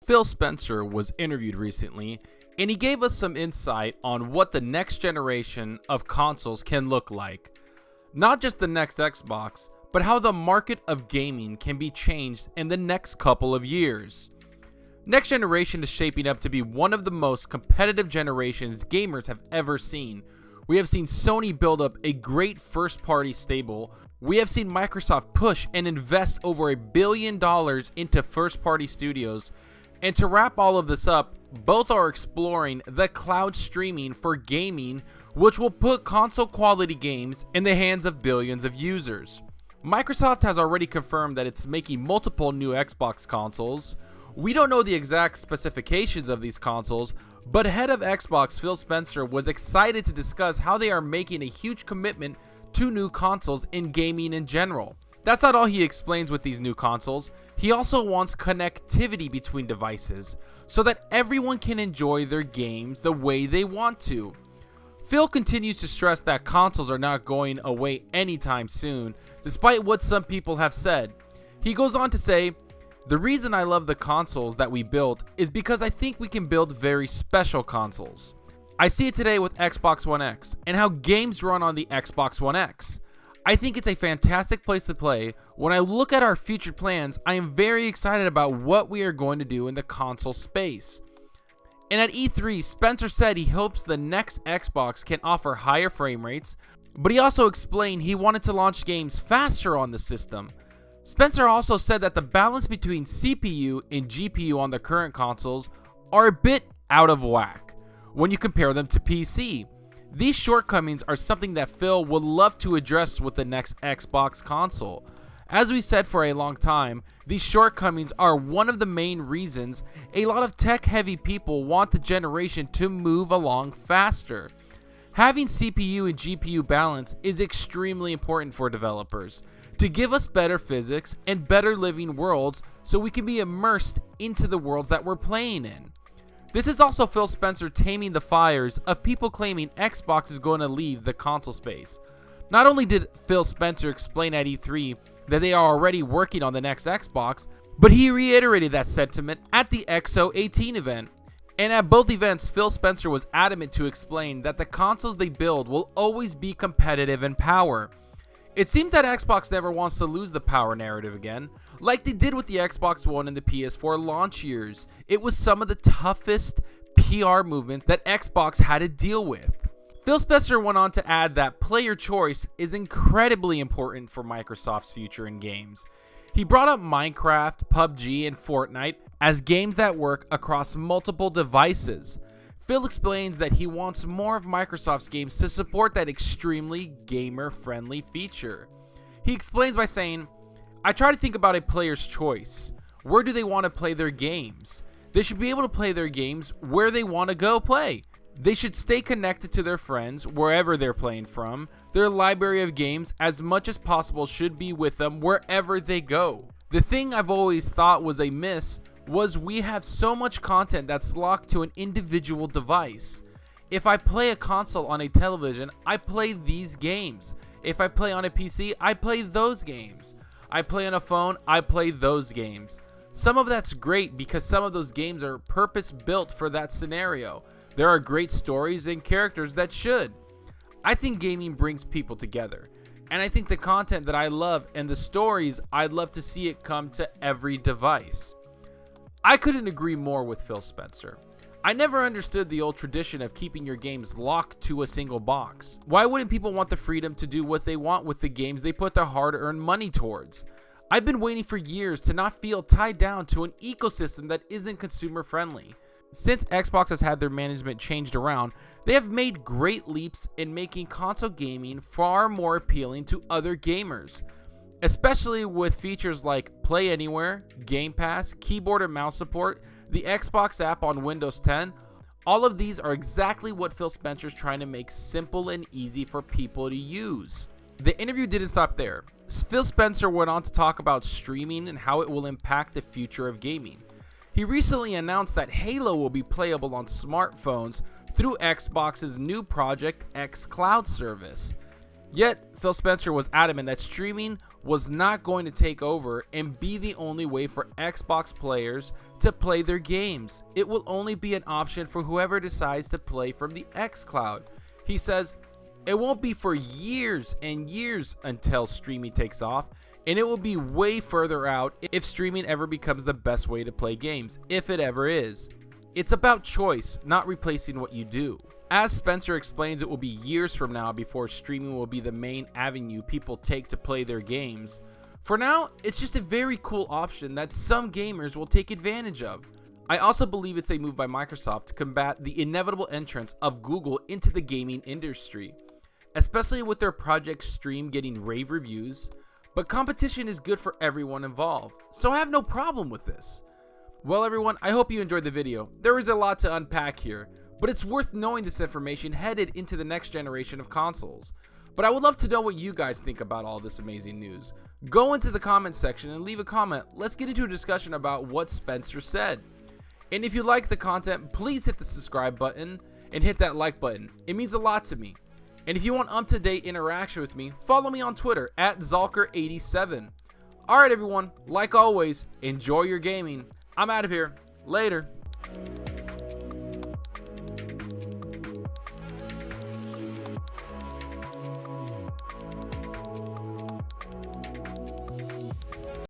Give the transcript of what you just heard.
Phil Spencer was interviewed recently, and he gave us some insight on what the next generation of consoles can look like. Not just the next Xbox, but how the market of gaming can be changed in the next couple of years. Next generation is shaping up to be one of the most competitive generations gamers have ever seen. We have seen Sony build up a great first-party stable. We have seen Microsoft push and invest over $1 billion into first-party studios. And to wrap all of this up, both are exploring the cloud streaming for gaming, which will put console-quality games in the hands of billions of users. Microsoft has already confirmed that it's making multiple new Xbox consoles. We don't know the exact specifications of these consoles, but head of Xbox Phil Spencer was excited to discuss how they are making a huge commitment to new consoles in gaming in general. That's not all he explains with these new consoles. He also wants connectivity between devices so that everyone can enjoy their games the way they want to. Phil continues to stress that consoles are not going away anytime soon, despite what some people have said. He goes on to say, "The reason I love the consoles that we built is because I think we can build very special consoles. I see it today with Xbox One X and how games run on the Xbox One X. I think it's a fantastic place to play. When I look at our future plans, I am very excited about what we are going to do in the console space." And at E3, Spencer said he hopes the next Xbox can offer higher frame rates, but he also explained he wanted to launch games faster on the system. Spencer also said that the balance between CPU and GPU on the current consoles are a bit out of whack when you compare them to PC. These shortcomings are something that Phil would love to address with the next Xbox console. As we said for a long time, these shortcomings are one of the main reasons a lot of tech-heavy people want the generation to move along faster. Having CPU and GPU balance is extremely important for developers to give us better physics and better living worlds so we can be immersed into the worlds that we're playing in. This is also Phil Spencer taming the fires of people claiming Xbox is going to leave the console space. Not only did Phil Spencer explain at E3 that they are already working on the next Xbox, but he reiterated that sentiment at the XO18 event. And at both events, Phil Spencer was adamant to explain that the consoles they build will always be competitive in power. It seems that Xbox never wants to lose the power narrative again, like they did with the Xbox One and the PS4 launch years. It was some of the toughest PR movements that Xbox had to deal with. Phil Spencer went on to add that player choice is incredibly important for Microsoft's future in games. He brought up Minecraft, PUBG, and Fortnite as games that work across multiple devices. Phil explains that he wants more of Microsoft's games to support that extremely gamer-friendly feature. He explains by saying, "I try to think about a player's choice. Where do they want to play their games? They should be able to play their games where they want to go play. They should stay connected to their friends wherever they're playing from. Their library of games as much as possible should be with them wherever they go. The thing I've always thought was a miss was we have so much content that's locked to an individual device. If I play a console on a television, I play these games. If I play on a PC, I play those games. I play on a phone, I play those games. Some of that's great because some of those games are purpose built for that scenario. There are great stories and characters that should. I think gaming brings people together. And I think the content that I love and the stories, I'd love to see it come to every device." I couldn't agree more with Phil Spencer. I never understood the old tradition of keeping your games locked to a single box. Why wouldn't people want the freedom to do what they want with the games they put their hard-earned money towards? I've been waiting for years to not feel tied down to an ecosystem that isn't consumer-friendly. Since Xbox has had their management changed around, they have made great leaps in making console gaming far more appealing to other gamers. Especially with features like Play Anywhere, Game Pass, keyboard and mouse support, the Xbox app on Windows 10, all of these are exactly what Phil Spencer's trying to make simple and easy for people to use. The interview didn't stop there. Phil Spencer went on to talk about streaming and how it will impact the future of gaming. He recently announced that Halo will be playable on smartphones through Xbox's new Project XCloud service. Yet, Phil Spencer was adamant that streaming was not going to take over and be the only way for Xbox players to play their games. It will only be an option for whoever decides to play from the XCloud. He says, it won't be for years and years until streaming takes off, and it will be way further out if streaming ever becomes the best way to play games, if it ever is. It's about choice, not replacing what you do. As Spencer explains, it will be years from now before streaming will be the main avenue people take to play their games. For now, it's just a very cool option that some gamers will take advantage of. I also believe it's a move by Microsoft to combat the inevitable entrance of Google into the gaming industry, especially with their Project Stream getting rave reviews. But competition is good for everyone involved, so I have no problem with this. Well everyone, I hope you enjoyed the video. There is a lot to unpack here, but it's worth knowing this information headed into the next generation of consoles. But I would love to know what you guys think about all this amazing news. Go into the comment section and leave a comment. Let's get into a discussion about what Spencer said. And if you like the content, please hit the subscribe button and hit that like button. It means a lot to me. And if you want up-to-date interaction with me, follow me on Twitter at Zalker87. Alright everyone, like always, enjoy your gaming. I'm out of here. Later.